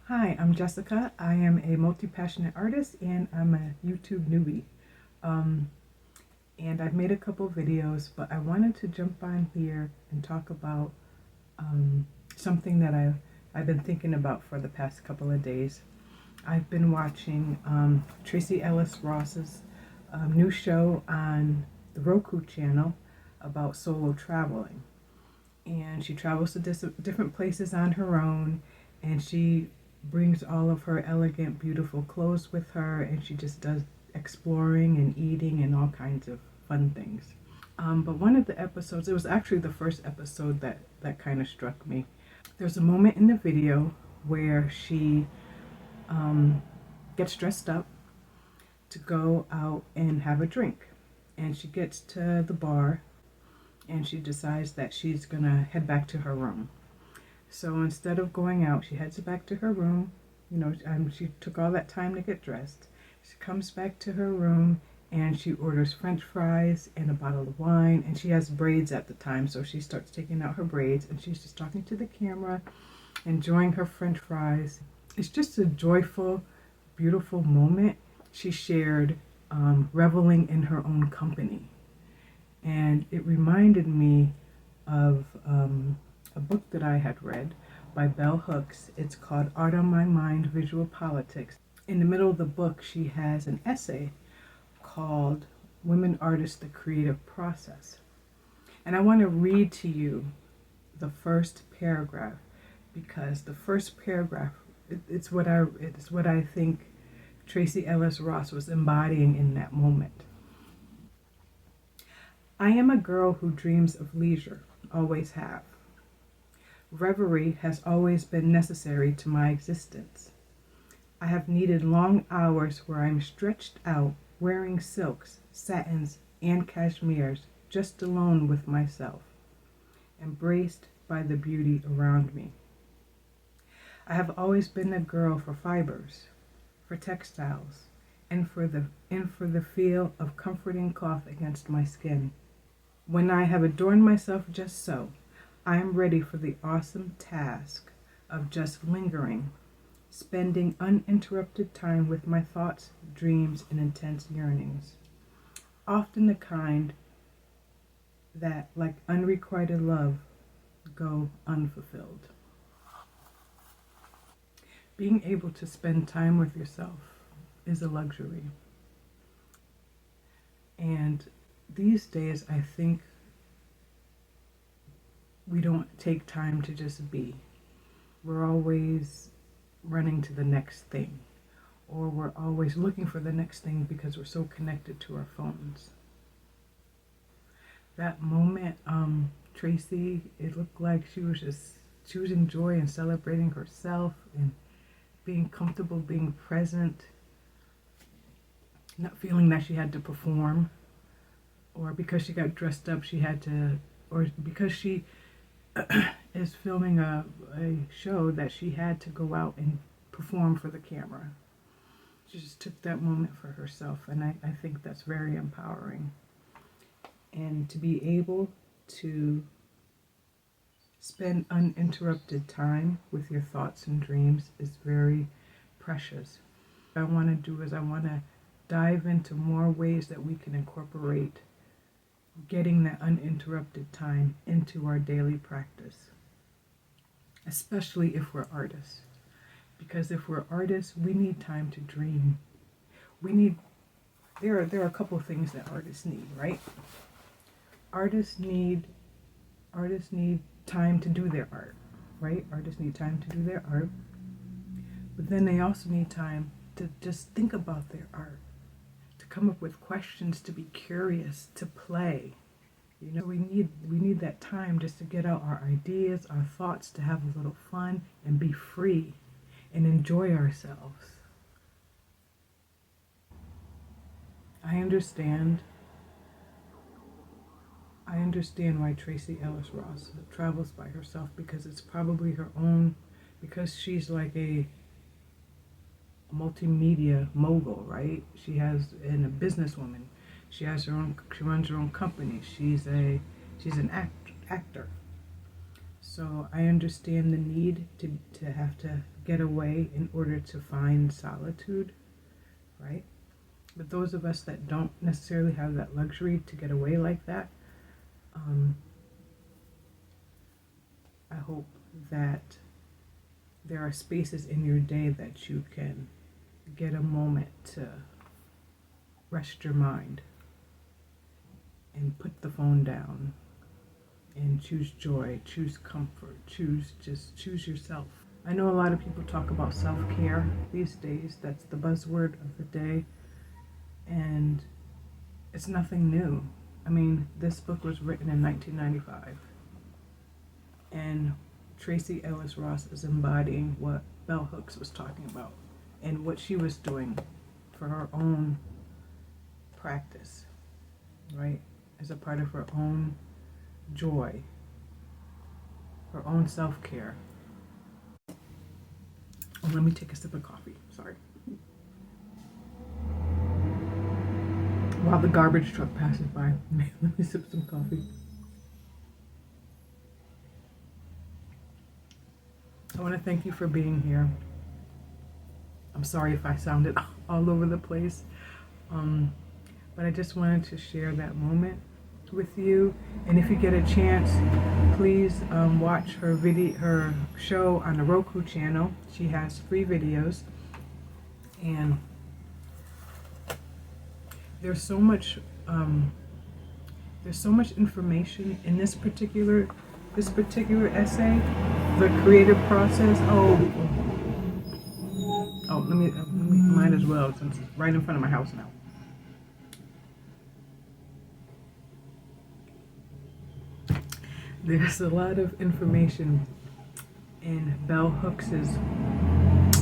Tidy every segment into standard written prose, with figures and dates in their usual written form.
Hi, I'm Jessica. I am a multi-passionate artist and I'm a YouTube newbie. Um, and I've made a couple videos, but I wanted to jump on here and talk about something that I've been thinking about for the past couple of days. I've been watching Tracee Ellis Ross's new show on the Roku channel about solo traveling. And she travels to different places on her own, and she brings all of her elegant, beautiful clothes with her, and she just does exploring and eating and all kinds of fun things. But one of the episodes, it was actually the first episode that kind of struck me. There's a moment in the video where she gets dressed up to go out and have a drink. And she gets to the bar and she decides that she's gonna head back to her room. So instead of going out, she heads back to her room. She took all that time to get dressed. She comes back to her room and she orders French fries and a bottle of wine. And she has braids at the time, so she starts taking out her braids and she's just talking to the camera, enjoying her French fries. It's just a joyful, beautiful moment. She shared reveling in her own company. And it reminded me of a book that I had read by Bell Hooks. It's called Art on My Mind, Visual Politics. In the middle of the book, she has an essay called Women Artists, the Creative Process. And I want to read to you the first paragraph, because the first paragraph, it's what I think Tracee Ellis Ross was embodying in that moment. I am a girl who dreams of leisure, always have. Reverie has always been necessary to my existence. I have needed long hours where I'm stretched out, wearing silks, satins, and cashmeres, just alone with myself, embraced by the beauty around me. I have always been a girl for fibers, for textiles, and for the feel of comforting cloth against my skin. When I have adorned myself just so, I am ready for the awesome task of just lingering, spending uninterrupted time with my thoughts, dreams, and intense yearnings. Often the kind that, like unrequited love, go unfulfilled. Being able to spend time with yourself is a luxury. And these days, I think we don't take time to just be. We're always running to the next thing, or we're always looking for the next thing because we're so connected to our phones. That moment, Tracee, it looked like she was enjoying and celebrating herself and being comfortable, being present, not feeling that she had to perform, or because she got dressed up she had to, or because she is filming a show that she had to go out and perform for the camera. She just took that moment for herself, and I think that's very empowering. And to be able to spend uninterrupted time with your thoughts and dreams is very precious. What I want to do is I want to dive into more ways that we can incorporate getting that uninterrupted time into our daily practice, especially if we're artists. Because if we're artists, we need time to dream. There are a couple of things that artists need, right? Artists need time to do their art, right? Artists need time to do their art, but then they also need time to just think about their art, to come up with questions, to be curious, to play. We need that time just to get out our ideas, our thoughts, to have a little fun and be free and enjoy ourselves. I understand why Tracee Ellis Ross travels by herself, because it's probably her own, because she's like a multimedia mogul, right? She has, and a businesswoman. She runs her own company. She's an actor. So I understand the need to have to get away in order to find solitude, right? But those of us that don't necessarily have that luxury to get away like that, I hope that there are spaces in your day that you can get a moment to rest your mind and put the phone down and choose joy, choose comfort, choose yourself. I know a lot of people talk about self-care these days. That's the buzzword of the day. And it's nothing new. I mean, this book was written in 1995. And Tracee Ellis Ross is embodying what Bell Hooks was talking about and what she was doing for her own practice, right? As a part of her own joy, her own self-care. Oh, let me take a sip of coffee. Sorry. While the garbage truck passes by, let me sip some coffee. I want to thank you for being here. I'm sorry if I sounded all over the place, but I just wanted to share that moment with you. And if you get a chance, please watch her show on the Roku channel. She has free videos, and there's so much information in this particular essay, the creative process. Let me might as well, since it's right in front of my house now. There's a lot of information in Bell Hooks's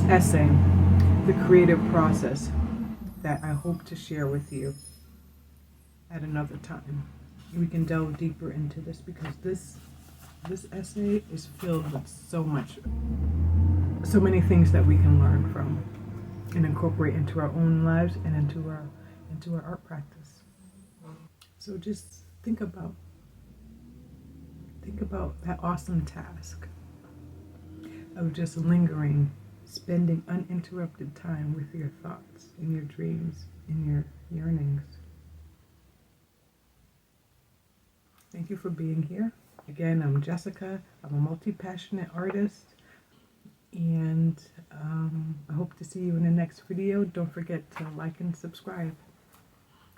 essay, The Creative Process, that I hope to share with you at another time. We can delve deeper into this because this essay is filled with so many things that we can learn from and incorporate into our own lives and into our art practice. So just think about that awesome task of just lingering, spending uninterrupted time with your thoughts, in your dreams, in your yearnings. Thank you for being here. Again, I'm Jessica. I'm a multi-passionate artist, and I hope to see you in the next video. Don't forget to like and subscribe.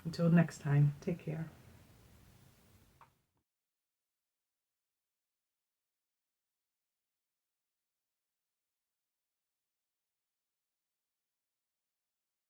Until next time, take care.